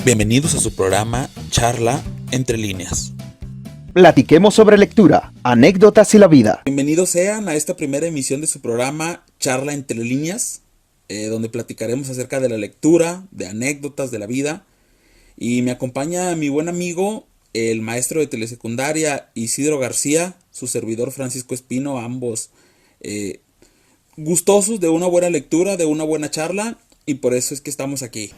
Bienvenidos a su programa Charla Entre Líneas. Platiquemos sobre lectura, anécdotas y la vida. Bienvenidos sean a esta primera emisión de su programa Charla Entre Líneas, donde platicaremos acerca de la lectura, de anécdotas de la vida. Y me acompaña mi buen amigo, el maestro de telesecundaria Isidro García, su servidor Francisco Espino, ambos gustosos de una buena lectura, de una buena charla, y por eso es que estamos aquí.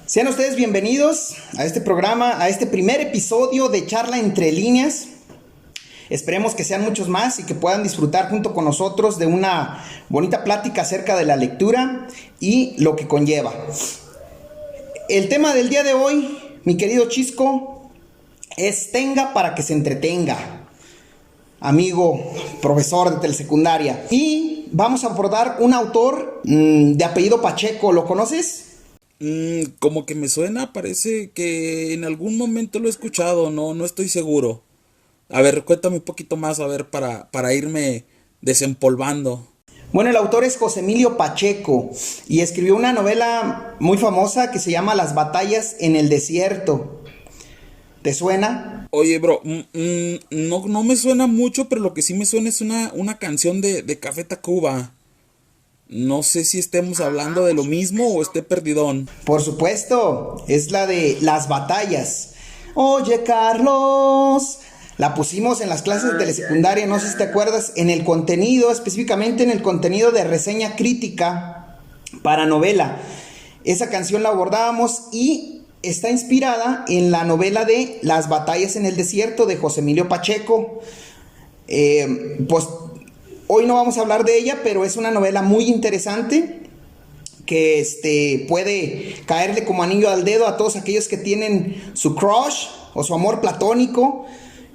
Sean ustedes bienvenidos a este programa, a este primer episodio de Charla Entre Líneas. Esperemos que sean muchos más y que puedan disfrutar junto con nosotros de una bonita plática acerca de la lectura y lo que conlleva. El tema del día de hoy, mi querido Chisco, es Tenga para que se entretenga. Amigo, profesor de telesecundaria. Y vamos a abordar un autor de apellido Pacheco. ¿Lo conoces? Como que me suena, parece que en algún momento lo he escuchado, no estoy seguro. A ver, cuéntame un poquito más, a ver, para irme desempolvando. Bueno, el autor es José Emilio Pacheco y escribió una novela muy famosa que se llama Las batallas en el desierto. ¿Te suena? Oye, bro, no me suena mucho, pero lo que sí me suena es una canción de Café Tacuba. No sé si estemos hablando de lo mismo o esté perdidón. Por supuesto, es la de Las batallas. Oye, Carlos, la pusimos en las clases de telesecundaria, no sé si te acuerdas, en el contenido, específicamente en el contenido de reseña crítica para novela. Esa canción la abordábamos y está inspirada en la novela de Las batallas en el desierto de José Emilio Pacheco. Pues hoy no vamos a hablar de ella, pero es una novela muy interesante que puede caerle como anillo al dedo a todos aquellos que tienen su crush o su amor platónico.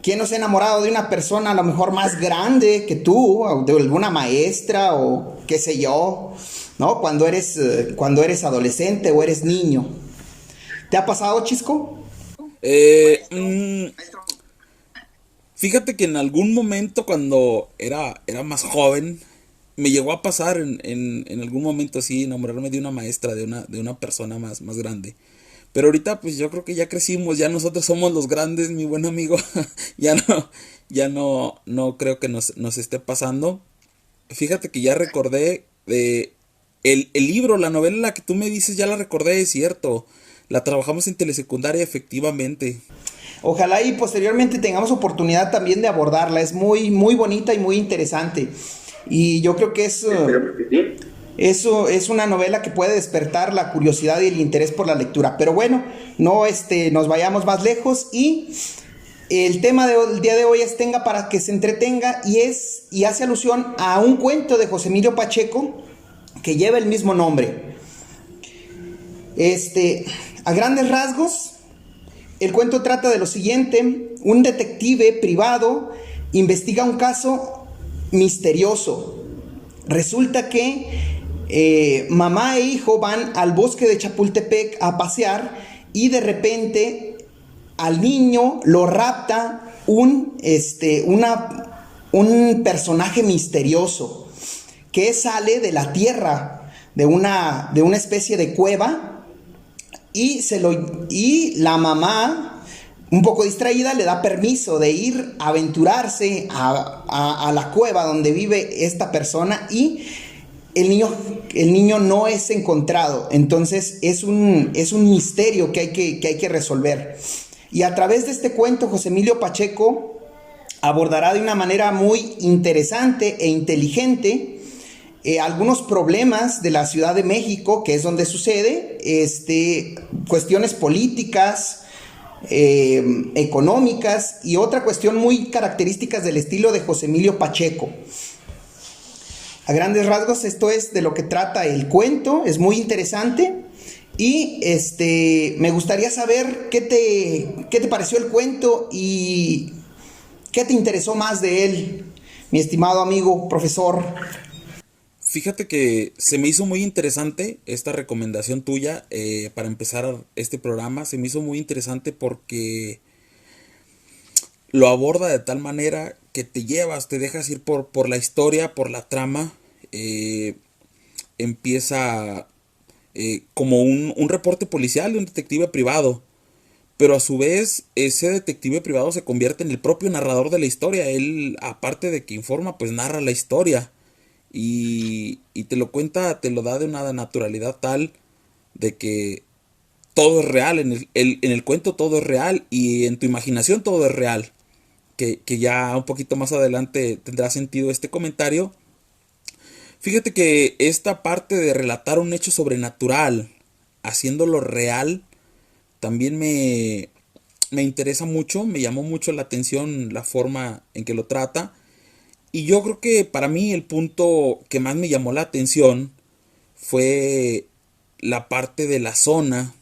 ¿Quién no se ha enamorado de una persona a lo mejor más grande que tú, o de alguna maestra o qué sé yo, ¿no? Cuando eres adolescente o eres niño. ¿Te ha pasado, Chisco? Fíjate que en algún momento cuando era más joven, me llegó a pasar en algún momento así, enamorarme de una maestra, de una persona más grande. Pero ahorita pues yo creo que ya crecimos, ya nosotros somos los grandes, mi buen amigo. ya no creo que nos esté pasando. Fíjate que ya recordé el libro, la novela la que tú me dices, ya la recordé, es cierto. La trabajamos en telesecundaria efectivamente. Ojalá y posteriormente tengamos oportunidad también de abordarla. Es muy, muy bonita y muy interesante. Y yo creo que eso es una novela que puede despertar la curiosidad y el interés por la lectura. Pero bueno, no nos vayamos más lejos. Y el tema del día de hoy es Tenga para que se entretenga. Y hace alusión a un cuento de José Emilio Pacheco que lleva el mismo nombre. A grandes rasgos, el cuento trata de lo siguiente. Un detective privado investiga un caso misterioso. Resulta que mamá e hijo van al bosque de Chapultepec a pasear y de repente al niño lo rapta un personaje misterioso que sale de la tierra, de una especie de cueva. Y la mamá, un poco distraída, le da permiso de ir a aventurarse a la cueva donde vive esta persona y el niño no es encontrado. Entonces es un misterio que hay que resolver. Y a través de este cuento, José Emilio Pacheco abordará de una manera muy interesante e inteligente algunos problemas de la Ciudad de México, que es donde sucede, cuestiones políticas, económicas y otra cuestión muy características del estilo de José Emilio Pacheco. A grandes rasgos esto es de lo que trata el cuento, es muy interesante y me gustaría saber qué te pareció el cuento y qué te interesó más de él, mi estimado amigo profesor. Fíjate que se me hizo muy interesante esta recomendación tuya para empezar este programa. Se me hizo muy interesante porque lo aborda de tal manera que te dejas ir por la historia, por la trama. Empieza como un reporte policial de un detective privado. Pero a su vez, ese detective privado se convierte en el propio narrador de la historia. Él, aparte de que informa, pues narra la historia. Y te lo cuenta, te lo da de una naturalidad tal de que todo es real. En el cuento todo es real y en tu imaginación todo es real. Que ya un poquito más adelante tendrá sentido este comentario. Fíjate que esta parte de relatar un hecho sobrenatural, haciéndolo real, también me interesa mucho, me llamó mucho la atención la forma en que lo trata. Y yo creo que para mí el punto que más me llamó la atención fue la parte de la zona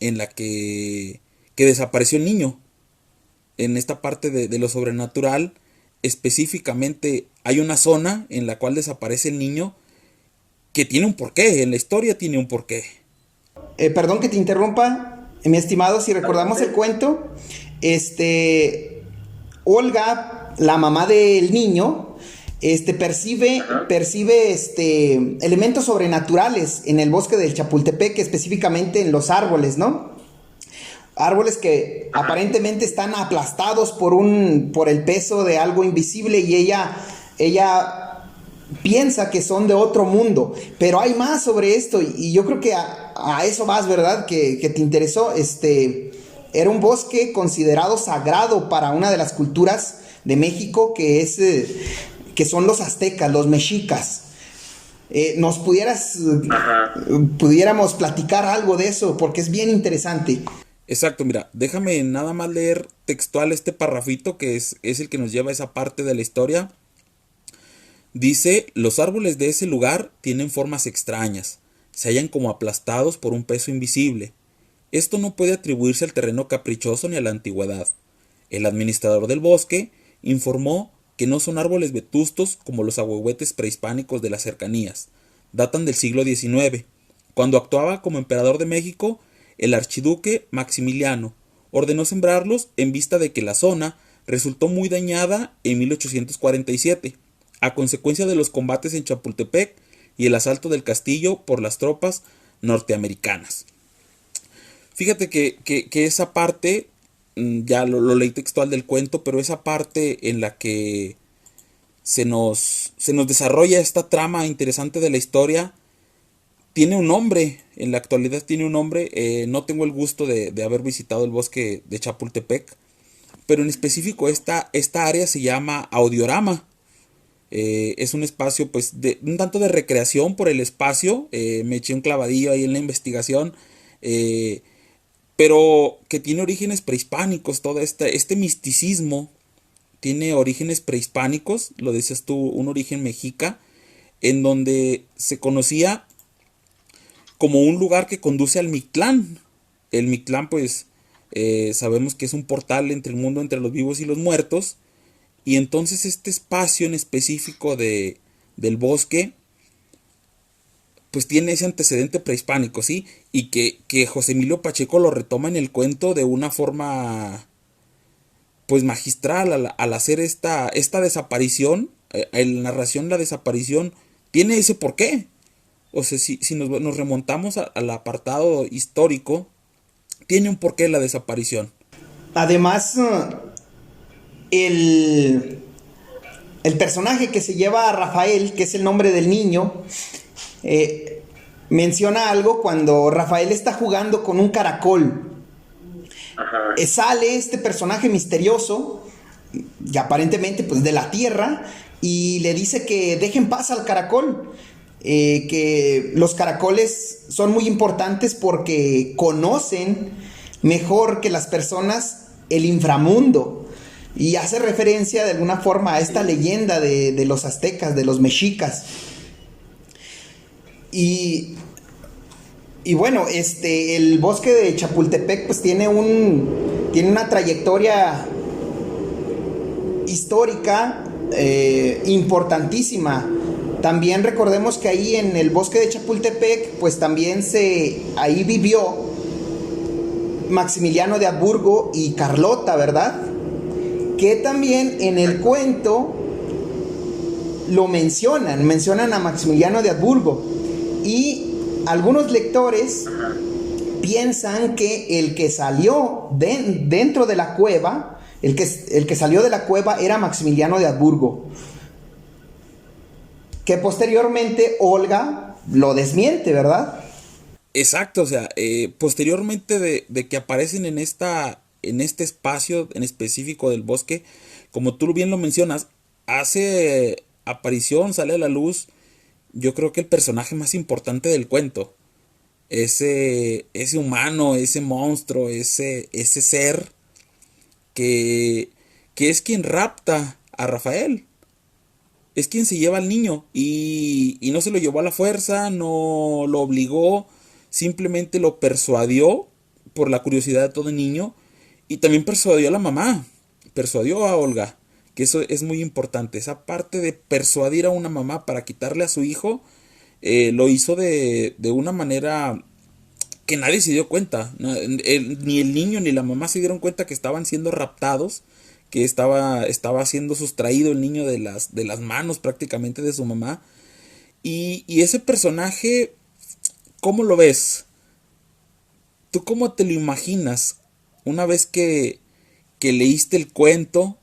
en la que desapareció el niño. En esta parte de lo sobrenatural, específicamente hay una zona en la cual desaparece el niño que tiene un porqué, en la historia tiene un porqué. Perdón que te interrumpa, mi estimado, si recordamos el cuento, Olga, la mamá del niño, percibe elementos sobrenaturales en el bosque del Chapultepec, específicamente en los árboles, ¿no? Árboles que aparentemente están aplastados por el peso de algo invisible, y ella piensa que son de otro mundo, pero hay más sobre esto, y yo creo que a eso vas, ¿verdad? Que te interesó. Era un bosque considerado sagrado para una de las culturas de México, que son los aztecas, los mexicas. Pudiéramos platicar algo de eso, porque es bien interesante. Exacto, mira, déjame nada más leer textual este parrafito que es el que nos lleva a esa parte de la historia. Dice: los árboles de ese lugar tienen formas extrañas, se hallan como aplastados por un peso invisible. Esto no puede atribuirse al terreno caprichoso ni a la antigüedad. El administrador del bosque informó que no son árboles vetustos como los ahuehuetes prehispánicos de las cercanías. Datan del siglo XIX. Cuando actuaba como emperador de México, el archiduque Maximiliano ordenó sembrarlos en vista de que la zona resultó muy dañada en 1847, a consecuencia de los combates en Chapultepec y el asalto del castillo por las tropas norteamericanas. Fíjate que esa parte, ya lo leí textual del cuento, pero esa parte en la que se nos desarrolla esta trama interesante de la historia, tiene un nombre, en la actualidad tiene un nombre. No tengo el gusto de haber visitado el bosque de Chapultepec, pero en específico esta área se llama Audiorama. Es un espacio pues un tanto de recreación por el espacio. Me eché un clavadillo ahí en la investigación, pero que tiene orígenes prehispánicos. Todo este misticismo tiene orígenes prehispánicos, lo decías tú, un origen mexica, en donde se conocía como un lugar que conduce al Mictlán. El Mictlán, pues, sabemos que es un portal entre el mundo, entre los vivos y los muertos. Y entonces este espacio en específico del bosque, pues tiene ese antecedente prehispánico, ¿sí? Y que José Emilio Pacheco lo retoma en el cuento de una forma, pues, magistral al hacer esta desaparición. En la narración, la desaparición tiene ese porqué. O sea, si nos remontamos al apartado histórico, tiene un porqué la desaparición. Además, el personaje que se lleva a Rafael, que es el nombre del niño, menciona algo cuando Rafael está jugando con un caracol. Sale este personaje misterioso, y aparentemente pues de la tierra, y le dice que deje en paz al caracol. Que los caracoles son muy importantes porque conocen mejor que las personas el inframundo, y hace referencia de alguna forma a esta leyenda de los aztecas, de los mexicas. Y bueno, el bosque de Chapultepec pues tiene una trayectoria histórica importantísima. También recordemos que ahí en el bosque de Chapultepec, pues también ahí vivió Maximiliano de Habsburgo y Carlota, ¿verdad? Que también en el cuento lo mencionan a Maximiliano de Habsburgo. Y Algunos lectores piensan que el que salió dentro de la cueva, el que salió de la cueva era Maximiliano de Habsburgo, que posteriormente Olga lo desmiente, ¿verdad? Exacto, o sea, posteriormente de que aparecen en este espacio en específico del bosque, como tú bien lo mencionas, hace aparición, sale a la luz, yo creo que el personaje más importante del cuento. Ese humano, ese monstruo, ese ser que, que es quien rapta a Rafael. Es quien se lleva al niño y no se lo llevó a la fuerza, no lo obligó, simplemente lo persuadió por la curiosidad de todo niño y también persuadió a la mamá, persuadió a Olga, que eso es muy importante, esa parte de persuadir a una mamá para quitarle a su hijo, lo hizo de una manera que nadie se dio cuenta, ni el niño ni la mamá se dieron cuenta que estaban siendo raptados, que estaba siendo sustraído el niño de las manos prácticamente de su mamá. Y ese personaje, ¿cómo lo ves? ¿Tú cómo te lo imaginas una vez que leíste el cuento,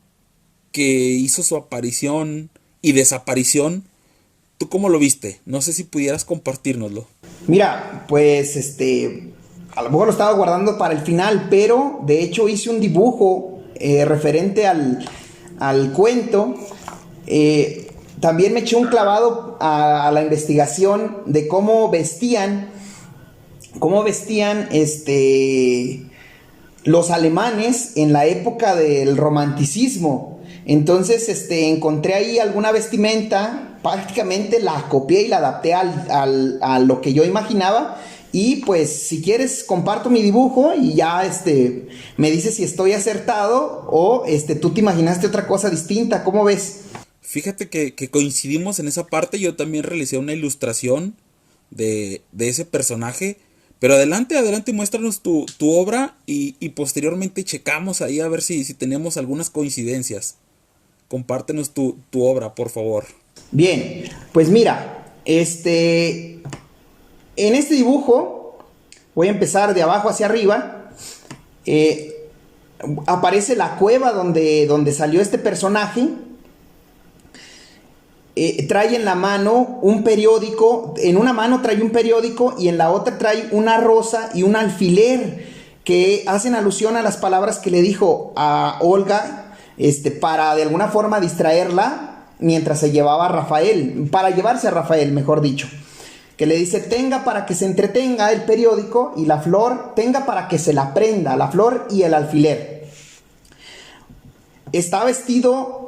que hizo su aparición y desaparición? ¿Tú cómo lo viste? No sé si pudieras compartírnoslo. Mira, pues a lo mejor lo estaba guardando para el final, pero de hecho hice un dibujo referente al cuento. También me eché un clavado a la investigación de cómo vestían los alemanes en la época del romanticismo. Entonces encontré ahí alguna vestimenta, prácticamente la copié y la adapté a lo que yo imaginaba. Y pues si quieres comparto mi dibujo y ya me dices si estoy acertado o tú te imaginaste otra cosa distinta. ¿Cómo ves? Fíjate que coincidimos en esa parte. Yo también realicé una ilustración de ese personaje. Pero adelante, muéstranos tu obra y posteriormente checamos ahí a ver si tenemos algunas coincidencias. Compártenos tu obra, por favor. Bien, pues mira, en este dibujo, voy a empezar de abajo hacia arriba, aparece la cueva donde salió este personaje. Trae en la mano un periódico, en una mano trae un periódico y en la otra trae una rosa y un alfiler que hacen alusión a las palabras que le dijo a Olga, para de alguna forma distraerla mientras se llevaba a Rafael, para llevarse a Rafael, mejor dicho. Que le dice, tenga para que se entretenga el periódico y la flor, tenga para que se la prenda, la flor y el alfiler. Está vestido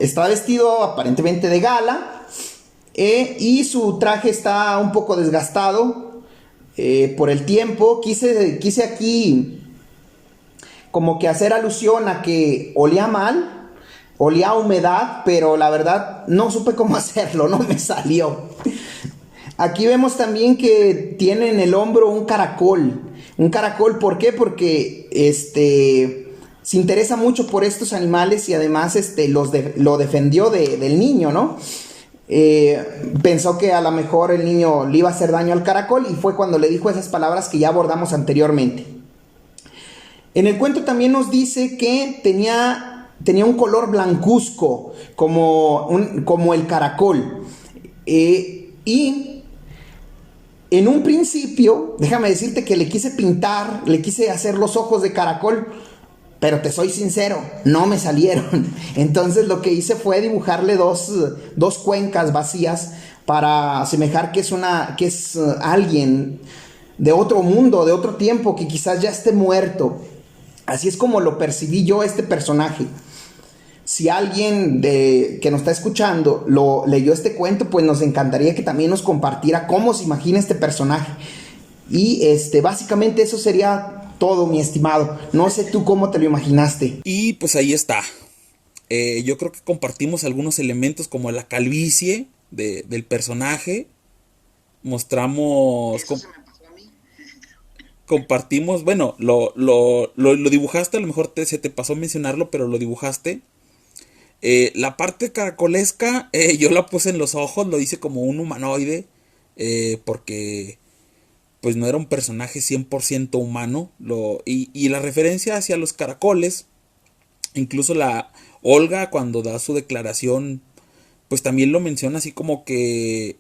aparentemente de gala, y su traje está un poco desgastado por el tiempo. Quise aquí como que hacer alusión a que olía mal, olía a humedad, pero la verdad no supe cómo hacerlo, no me salió. Aquí vemos también que tiene en el hombro un caracol. Un caracol, ¿por qué? Porque se interesa mucho por estos animales y además lo defendió del niño, ¿no? Pensó que a lo mejor el niño le iba a hacer daño al caracol y fue cuando le dijo esas palabras que ya abordamos anteriormente. En el cuento también nos dice que tenía un color blancuzco como el caracol, y en un principio, déjame decirte que le quise hacer los ojos de caracol, pero te soy sincero, no me salieron. Entonces lo que hice fue dibujarle dos cuencas vacías para asemejar que es alguien de otro mundo, de otro tiempo, que quizás ya esté muerto. Así es como lo percibí yo este personaje. Si alguien que nos está escuchando leyó este cuento, pues nos encantaría que también nos compartiera cómo se imagina este personaje. Y básicamente eso sería todo, mi estimado. No sé tú cómo te lo imaginaste. Y pues ahí está. Yo creo que compartimos algunos elementos como la calvicie del personaje. Mostramos... Compartimos, bueno, lo dibujaste, a lo mejor se te pasó mencionarlo, pero lo dibujaste. La parte caracolesca, yo la puse en los ojos, lo hice como un humanoide, porque pues no era un personaje 100% humano. Y la referencia hacia los caracoles, incluso la Olga cuando da su declaración, pues también lo menciona así como que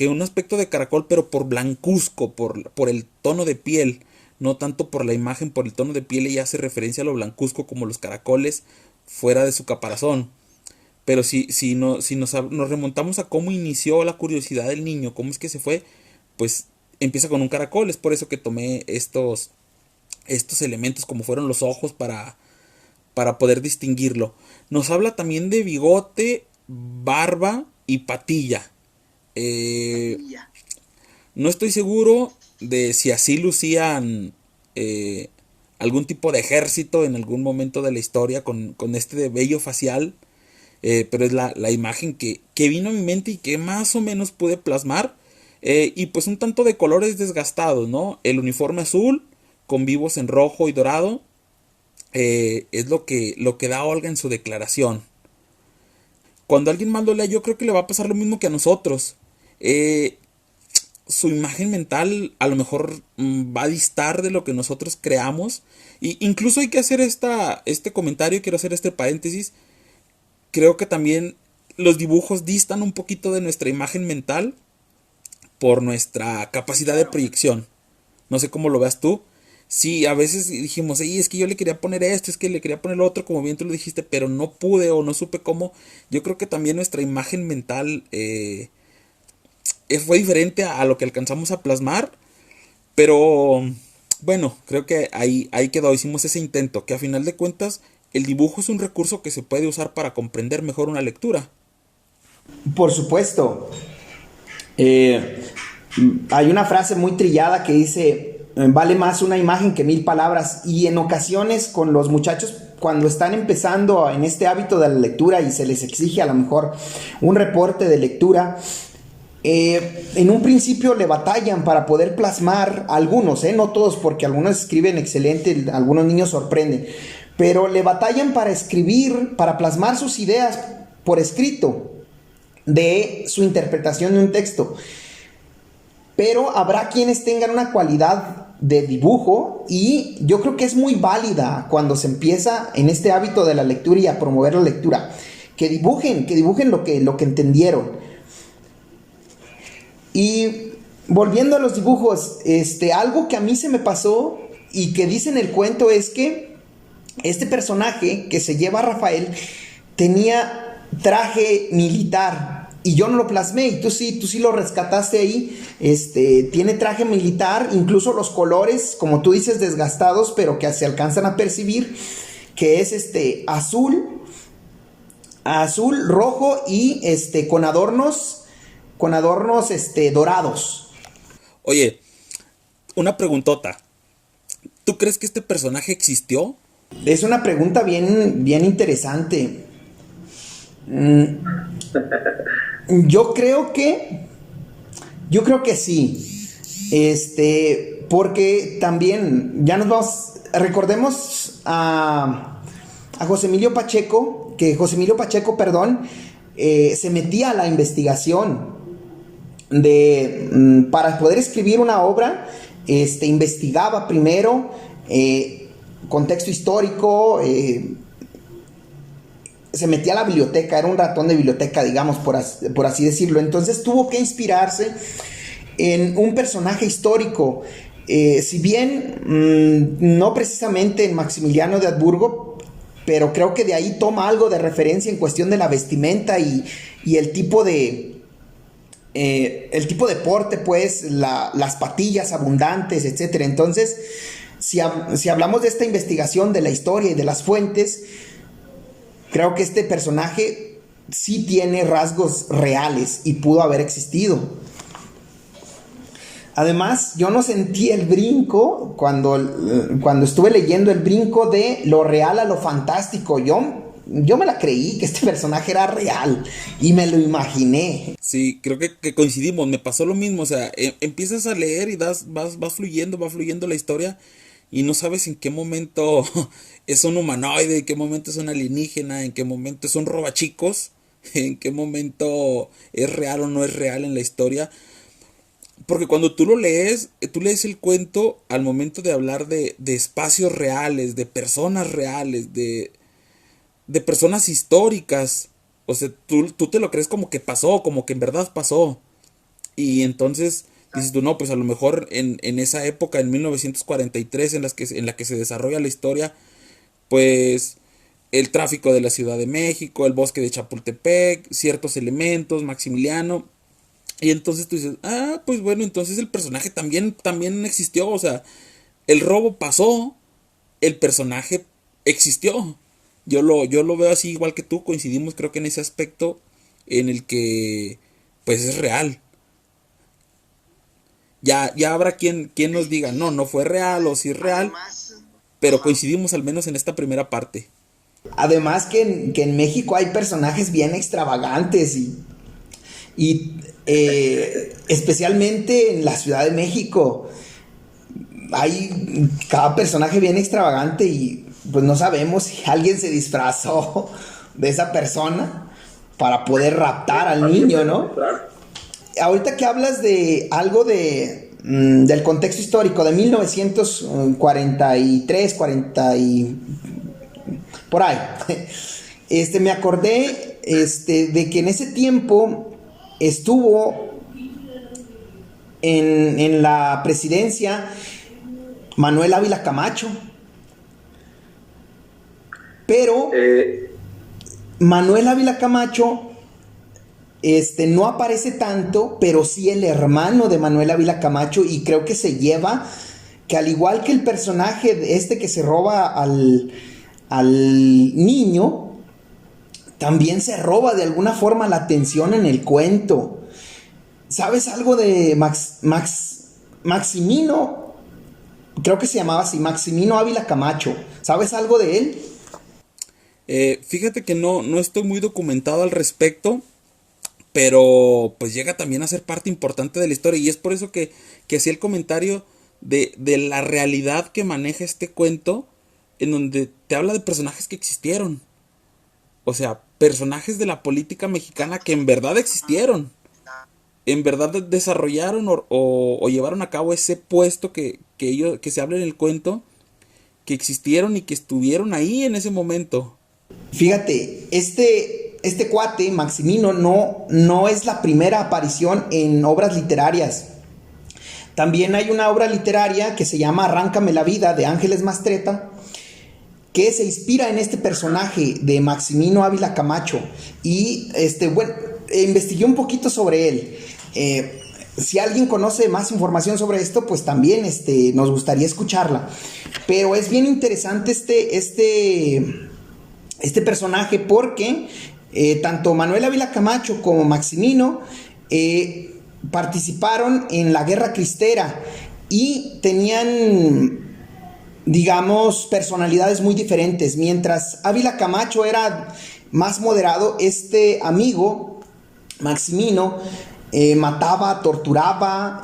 un aspecto de caracol, pero por blancuzco, por el tono de piel, no tanto por la imagen, por el tono de piel. Ella hace referencia a lo blancuzco como los caracoles fuera de su caparazón. Pero si nos remontamos a cómo inició la curiosidad del niño, cómo es que se fue, pues empieza con un caracol. Es por eso que tomé estos elementos como fueron los ojos para poder distinguirlo. Nos habla también de bigote, barba y patilla. No estoy seguro de si así lucían algún tipo de ejército en algún momento de la historia con este vello facial. Pero es la imagen que vino a mi mente y que más o menos pude plasmar. Y pues un tanto de colores desgastados, ¿no? El uniforme azul con vivos en rojo y dorado. Es lo que da Olga en su declaración. Cuando alguien más lo lea, yo creo que le va a pasar lo mismo que a nosotros. Su imagen mental a lo mejor va a distar de lo que nosotros creamos. Y incluso hay que hacer este comentario, quiero hacer este paréntesis. Creo que también los dibujos distan un poquito de nuestra imagen mental por nuestra capacidad de proyección. No sé cómo lo veas tú. Sí, a veces dijimos, es que yo le quería poner esto, es que le quería poner lo otro, como bien tú lo dijiste, pero no pude o no supe cómo. Yo creo que también nuestra imagen mental fue diferente a lo que alcanzamos a plasmar. Pero bueno, creo que ahí quedó, hicimos ese intento, que a final de cuentas el dibujo es un recurso que se puede usar para comprender mejor una lectura. Por supuesto. Hay una frase muy trillada que dice, vale más una imagen que 1000 palabras. Y en ocasiones con los muchachos, cuando están empezando en este hábito de la lectura y se les exige a lo mejor un reporte de lectura, en un principio le batallan para poder plasmar algunos, no todos, porque algunos escriben excelente, algunos niños sorprenden, pero le batallan para escribir, para plasmar sus ideas por escrito de su interpretación de un texto. Pero habrá quienes tengan una cualidad de dibujo y yo creo que es muy válida cuando se empieza en este hábito de la lectura y a promover la lectura. Que dibujen lo que entendieron. Y volviendo a los dibujos, algo que a mí se me pasó y que dice en el cuento es que este personaje que se lleva a Rafael tenía traje militar y yo no lo plasmé y tú sí lo rescataste ahí. Tiene traje militar, incluso los colores, como tú dices, desgastados, pero que se alcanzan a percibir, que es azul, rojo y con adornos dorados. Oye, una preguntota. ¿Tú crees que este personaje existió? Es una pregunta bien, bien interesante. Yo creo que sí. Porque también ya nos vamos. Recordemos a José Emilio Pacheco, se metía a la investigación para poder escribir una obra. Investigaba primero contexto histórico, se metía a la biblioteca, era un ratón de biblioteca, digamos, por así decirlo. Entonces tuvo que inspirarse en un personaje histórico, si bien no precisamente en Maximiliano de Habsburgo, pero creo que de ahí toma algo de referencia en cuestión de la vestimenta y el tipo de porte, pues, las patillas abundantes, etcétera. Entonces, si hablamos de esta investigación de la historia y de las fuentes, creo que este personaje sí tiene rasgos reales y pudo haber existido. Además, yo no sentí el brinco cuando estuve leyendo el brinco de lo real a lo fantástico. Yo me la creí que este personaje era real y me lo imaginé. Sí, creo que coincidimos, me pasó lo mismo. O sea, empiezas a leer y vas fluyendo la historia y no sabes en qué momento es un humanoide, en qué momento es un alienígena, en qué momento es un robachicos, en qué momento es real o no es real en la historia. Porque cuando tú lees el cuento al momento de hablar de espacios reales, de personas reales, de personas históricas. O sea, tú te lo crees como que pasó, como que en verdad pasó. Y entonces dices tú, no, pues a lo mejor en esa época, en 1943, en la que se desarrolla la historia, pues el tráfico de la Ciudad de México, el bosque de Chapultepec, ciertos elementos, Maximiliano. Y entonces tú dices, ah, pues bueno, entonces el personaje también existió. O sea, el robo pasó, el personaje existió. Yo lo veo así igual que tú, coincidimos creo que en ese aspecto en el que pues es real. Ya habrá quien nos diga, no, no fue real o sí es real, pero coincidimos al menos en esta primera parte. Además que en México hay personajes bien extravagantes y especialmente en la Ciudad de México hay cada personaje bien extravagante y pues no sabemos si alguien se disfrazó de esa persona para poder raptar al niño, ¿no? Ahorita que hablas de algo del contexto histórico de 1943, 40 y por ahí, me acordé de que en ese tiempo estuvo en la presidencia Manuel Ávila Camacho, pero Manuel Ávila Camacho no aparece tanto, pero sí el hermano de Manuel Ávila Camacho, y creo que se lleva que al igual que el personaje que se roba al niño, también se roba de alguna forma la atención en el cuento. ¿Sabes algo de Maximino? Creo que se llamaba así, Maximino Ávila Camacho. ¿Sabes algo de él? Fíjate que no estoy muy documentado al respecto, pero pues llega también a ser parte importante de la historia y es por eso que hacía el comentario de la realidad que maneja este cuento, en donde te habla de personajes que existieron. O sea, personajes de la política mexicana que en verdad existieron. En verdad desarrollaron o llevaron a cabo ese puesto que se habla en el cuento, que existieron y que estuvieron ahí en ese momento. Fíjate, este cuate, Maximino, no es la primera aparición en obras literarias. También hay una obra literaria que se llama Arráncame la vida, de Ángeles Mastretta, que se inspira en este personaje de Maximino Ávila Camacho. Y bueno, investigué un poquito sobre él. Si alguien conoce más información sobre esto, pues también nos gustaría escucharla. Pero es bien interesante este personaje porque tanto Manuel Ávila Camacho como Maximino participaron en la Guerra Cristera y tenían, digamos, personalidades muy diferentes. Mientras Ávila Camacho era más moderado, este amigo Maximino mataba, torturaba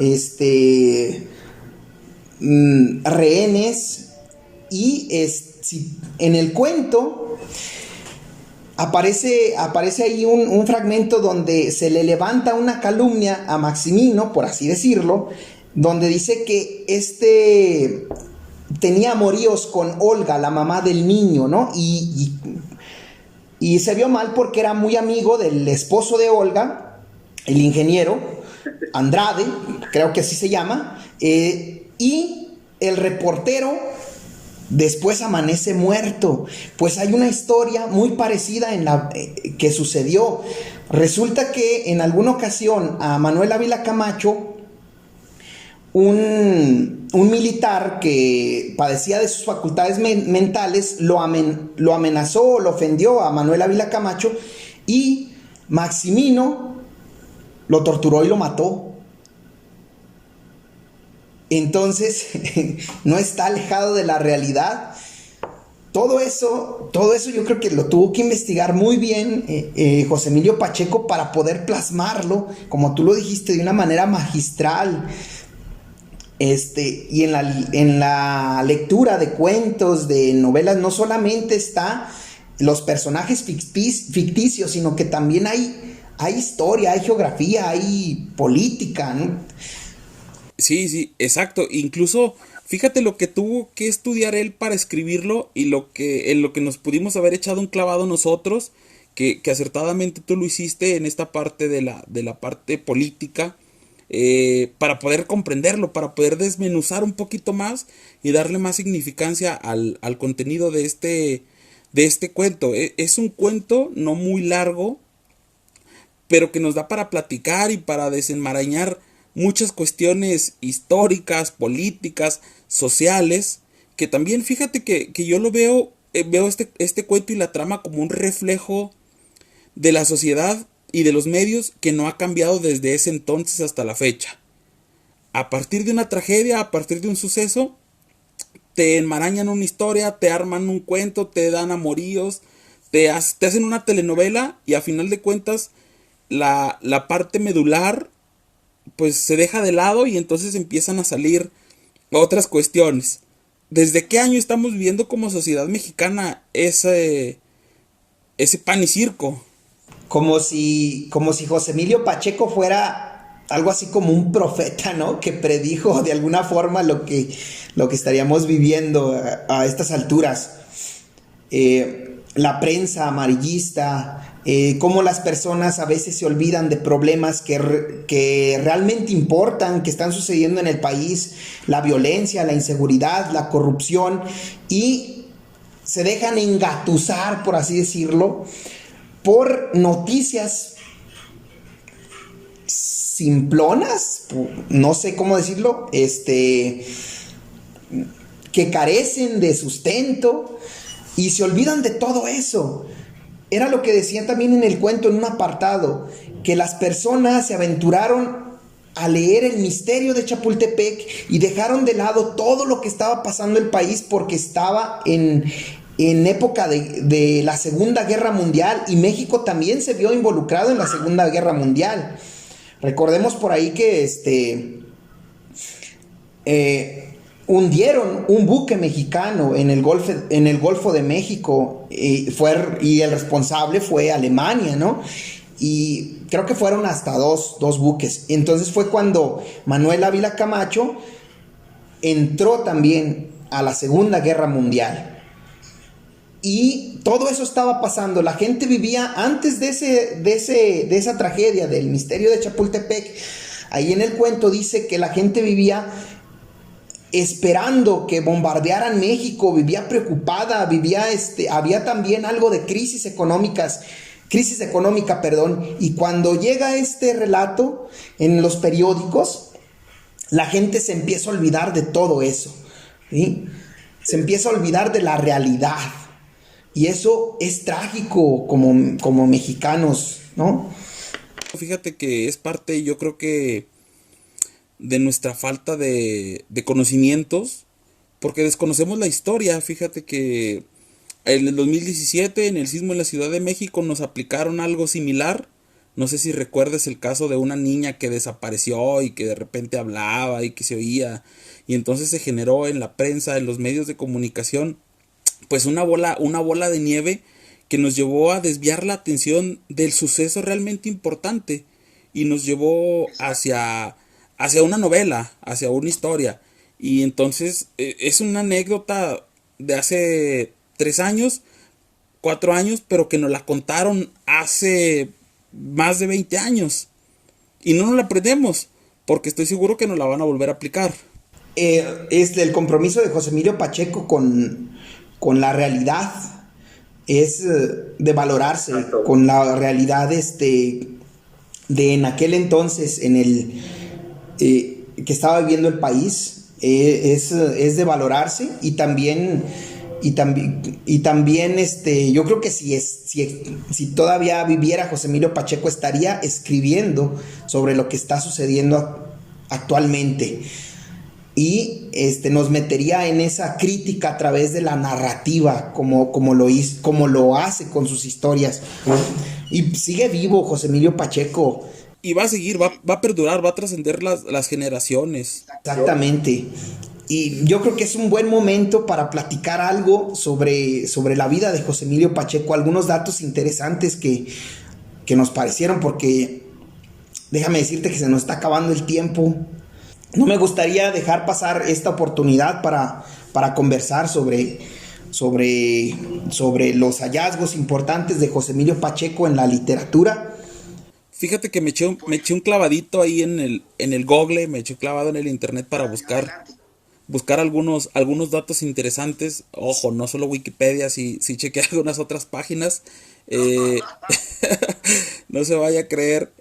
rehenes y en el cuento aparece ahí un fragmento donde se le levanta una calumnia a Maximino, por así decirlo, donde dice que tenía amoríos con Olga, la mamá del niño, ¿no? Y se vio mal porque era muy amigo del esposo de Olga, el ingeniero Andrade, creo que así se llama, y el reportero después amanece muerto. Pues hay una historia muy parecida que sucedió. Resulta que en alguna ocasión a Manuel Ávila Camacho, un militar que padecía de sus facultades mentales, lo amenazó, lo ofendió a Manuel Ávila Camacho y Maximino lo torturó y lo mató. Entonces, no está alejado de la realidad. Todo eso yo creo que lo tuvo que investigar muy bien José Emilio Pacheco para poder plasmarlo, como tú lo dijiste, de una manera magistral. Y en la lectura de cuentos, de novelas, no solamente está los personajes ficticios, sino que también hay historia, hay geografía, hay política, ¿no? Sí, sí, exacto. Incluso, fíjate lo que tuvo que estudiar él para escribirlo y en lo que nos pudimos haber echado un clavado nosotros, que acertadamente tú lo hiciste en esta parte de la parte política, para poder comprenderlo, para poder desmenuzar un poquito más y darle más significancia al contenido de este cuento. Es un cuento no muy largo, pero que nos da para platicar y para desenmarañar muchas cuestiones históricas, políticas, sociales, que también fíjate que yo lo veo, veo este cuento y la trama como un reflejo de la sociedad y de los medios que no ha cambiado desde ese entonces hasta la fecha. A partir de una tragedia, a partir de un suceso, te enmarañan una historia, te arman un cuento, te dan amoríos, te hacen una telenovela y a final de cuentas la parte medular pues se deja de lado y entonces empiezan a salir otras cuestiones. ¿Desde qué año estamos viviendo como sociedad mexicana ese pan y circo? Como si José Emilio Pacheco fuera algo así como un profeta, ¿no? Que predijo de alguna forma lo que estaríamos viviendo a estas alturas. La prensa amarillista, cómo las personas a veces se olvidan de problemas que realmente importan, que están sucediendo en el país, la violencia, la inseguridad, la corrupción, y se dejan engatusar, por así decirlo, por noticias simplonas, no sé cómo decirlo, que carecen de sustento y se olvidan de todo eso. Era lo que decían también en el cuento, en un apartado, que las personas se aventuraron a leer el misterio de Chapultepec y dejaron de lado todo lo que estaba pasando en el país porque estaba en época de la Segunda Guerra Mundial, y México también se vio involucrado en la Segunda Guerra Mundial. Recordemos por ahí que hundieron un buque mexicano en el Golfo de México, y el responsable fue Alemania, ¿no? Y creo que fueron hasta dos buques. Entonces fue cuando Manuel Ávila Camacho entró también a la Segunda Guerra Mundial. Y todo eso estaba pasando. La gente vivía antes de esa tragedia del misterio de Chapultepec. Ahí en el cuento dice que la gente vivía esperando que bombardearan México, vivía preocupada, había también algo de crisis económica, y cuando llega este relato en los periódicos, la gente se empieza a olvidar de todo eso, ¿sí? Se empieza a olvidar de la realidad, y eso es trágico como mexicanos, ¿no? Fíjate que es parte, yo creo que de nuestra falta de conocimientos, porque desconocemos la historia. Fíjate que en el 2017, en el sismo en la Ciudad de México, nos aplicaron algo similar. No sé si recuerdas el caso de una niña que desapareció y que de repente hablaba y que se oía, y entonces se generó en la prensa, en los medios de comunicación, pues una bola de nieve que nos llevó a desviar la atención del suceso realmente importante y nos llevó hacia una novela, hacia una historia. Y entonces es una anécdota de hace 3 años, 4 años, pero que nos la contaron hace más de 20 años. Y no nos la aprendemos, porque estoy seguro que nos la van a volver a aplicar. Es el compromiso de José Emilio Pacheco con la realidad, es de valorarse con la realidad de en aquel entonces, en el que estaba viviendo el país, es de valorarse. Y también yo creo que si todavía viviera José Emilio Pacheco, estaría escribiendo sobre lo que está sucediendo actualmente, y nos metería en esa crítica a través de la narrativa, como lo hace con sus historias. Y sigue vivo José Emilio Pacheco. Y va a seguir, va a perdurar, va a trascender las generaciones. Exactamente. Y yo creo que es un buen momento para platicar algo sobre la vida de José Emilio Pacheco, algunos datos interesantes que nos parecieron, porque déjame decirte que se nos está acabando el tiempo. no me gustaría dejar pasar esta oportunidad para conversar sobre los hallazgos importantes de José Emilio Pacheco en la literatura. Fíjate que me eché un clavadito ahí en el Google, me eché un clavado en el internet para buscar algunos datos interesantes. Ojo, no solo Wikipedia, sí chequeé algunas otras páginas. Eh, no se vaya a creer.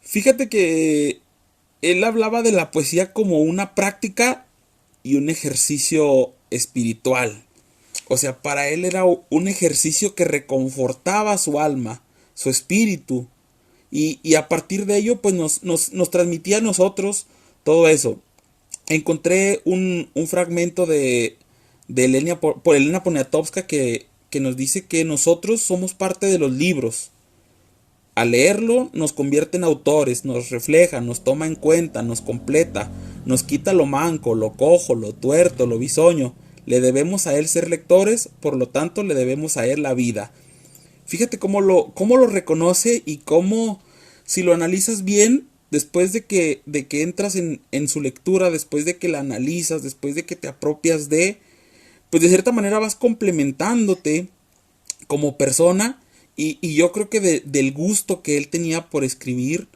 Fíjate que él hablaba de la poesía como una práctica y un ejercicio espiritual. O sea, para él era un ejercicio que reconfortaba su alma, su espíritu. Y a partir de ello, pues nos transmitía a nosotros todo eso. Encontré un fragmento de por Elena Poniatowska que nos dice que nosotros somos parte de los libros. Al leerlo nos convierte en autores, nos refleja, nos toma en cuenta, nos completa, nos quita lo manco, lo cojo, lo tuerto, lo bisoño. Le debemos a él ser lectores, por lo tanto le debemos a él la vida. Fíjate cómo lo reconoce y cómo, si lo analizas bien, después de que entras en su lectura, después de que la analizas, después de que te apropias pues de cierta manera vas complementándote como persona. Y yo creo que del gusto que él tenía por escribir,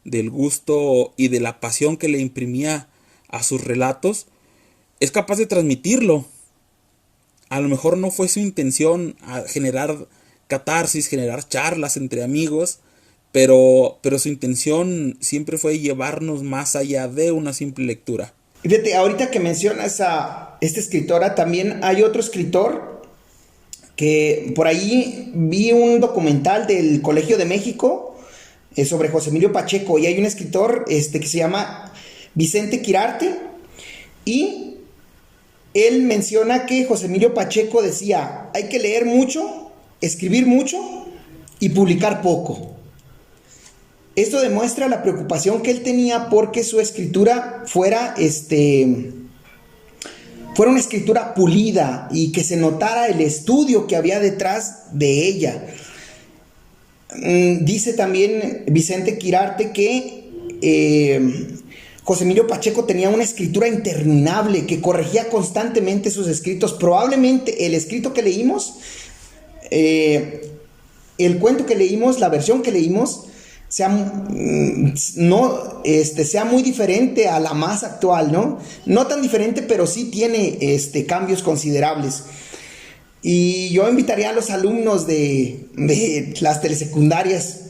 del gusto y de la pasión que le imprimía a sus relatos, es capaz de transmitirlo. A lo mejor no fue su intención generar catarsis, generar charlas entre amigos, pero su intención siempre fue llevarnos más allá de una simple lectura. Fíjate, ahorita que mencionas a esta escritora, también hay otro escritor que por ahí vi un documental del Colegio de México sobre José Emilio Pacheco, y hay un escritor que se llama Vicente Quirarte, y él menciona que José Emilio Pacheco decía: hay que leer mucho, escribir mucho y publicar poco. Esto demuestra la preocupación que él tenía porque su escritura fuera una escritura pulida y que se notara el estudio que había detrás de ella. Dice también Vicente Quirarte que José Emilio Pacheco tenía una escritura interminable, que corregía constantemente sus escritos. Probablemente el escrito que leímos, el cuento que leímos, la versión que leímos, sea muy diferente a la más actual, ¿no? No tan diferente, pero sí tiene cambios considerables. Y yo invitaría a los alumnos de las telesecundarias,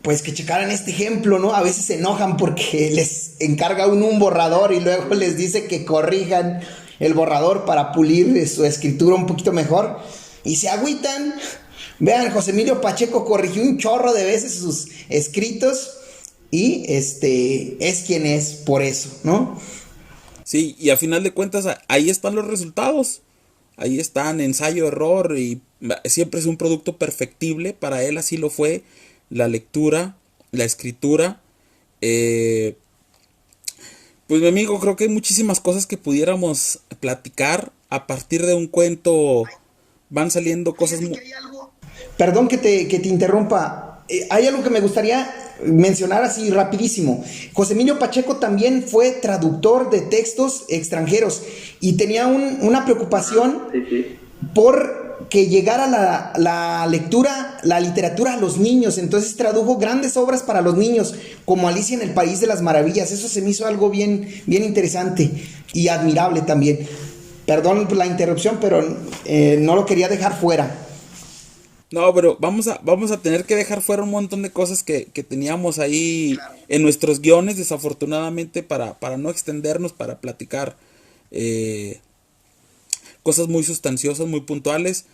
pues que checaran este ejemplo, ¿no? A veces se enojan porque les encarga uno un borrador y luego les dice que corrijan el borrador para pulir su escritura un poquito mejor, y se agüitan. Vean, José Emilio Pacheco corrigió un chorro de veces sus escritos y es quien es por eso, ¿no? Sí, y a final de cuentas ahí están los resultados. Ahí están, ensayo, error, y siempre es un producto perfectible. Para él así lo fue, la lectura, la escritura. Pues mi amigo, creo que hay muchísimas cosas que pudiéramos platicar. A partir de un cuento van saliendo cosas muy... Perdón que te interrumpa. Hay algo que me gustaría mencionar así rapidísimo. José Emilio Pacheco también fue traductor de textos extranjeros y tenía una preocupación por que llegara la lectura, la literatura a los niños. Entonces tradujo grandes obras para los niños, como Alicia en el País de las Maravillas. Eso se me hizo algo bien interesante y admirable también. Perdón por la interrupción, pero no lo quería dejar fuera. No, pero vamos a tener que dejar fuera un montón de cosas que teníamos ahí en nuestros guiones, desafortunadamente, para no extendernos, para platicar cosas muy sustanciosas, muy puntuales.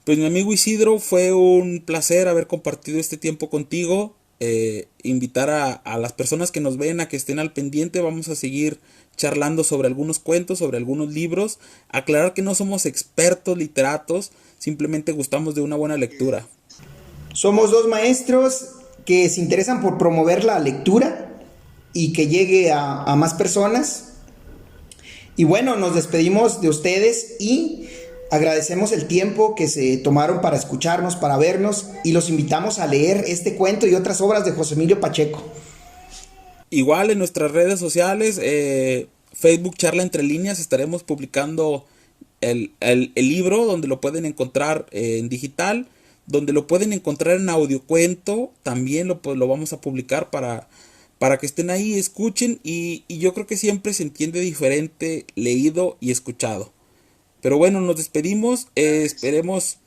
Pues mi amigo Isidro, fue un placer haber compartido este tiempo contigo. Invitar a las personas que nos ven a que estén al pendiente. Vamos a seguir charlando sobre algunos cuentos, sobre algunos libros. Aclarar que no somos expertos literatos, simplemente gustamos de una buena lectura. Somos dos maestros que se interesan por promover la lectura y que llegue a más personas. Y bueno, nos despedimos de ustedes y agradecemos el tiempo que se tomaron para escucharnos, para vernos, y los invitamos a leer este cuento y otras obras de José Emilio Pacheco. Igual en nuestras redes sociales, Facebook Charla Entre Líneas, estaremos publicando el libro donde lo pueden encontrar en digital, donde lo pueden encontrar en audiocuento, también lo vamos a publicar para que estén ahí, escuchen y yo creo que siempre se entiende diferente leído y escuchado. Pero bueno, nos despedimos, esperemos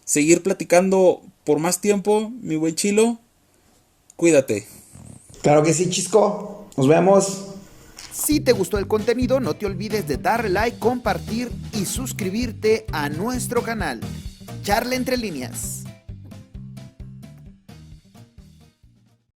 seguir platicando por más tiempo, mi buen Chilo, cuídate. Claro que sí, Chisco. Nos vemos. Si te gustó el contenido, no te olvides de darle like, compartir y suscribirte a nuestro canal. Charla Entre Líneas.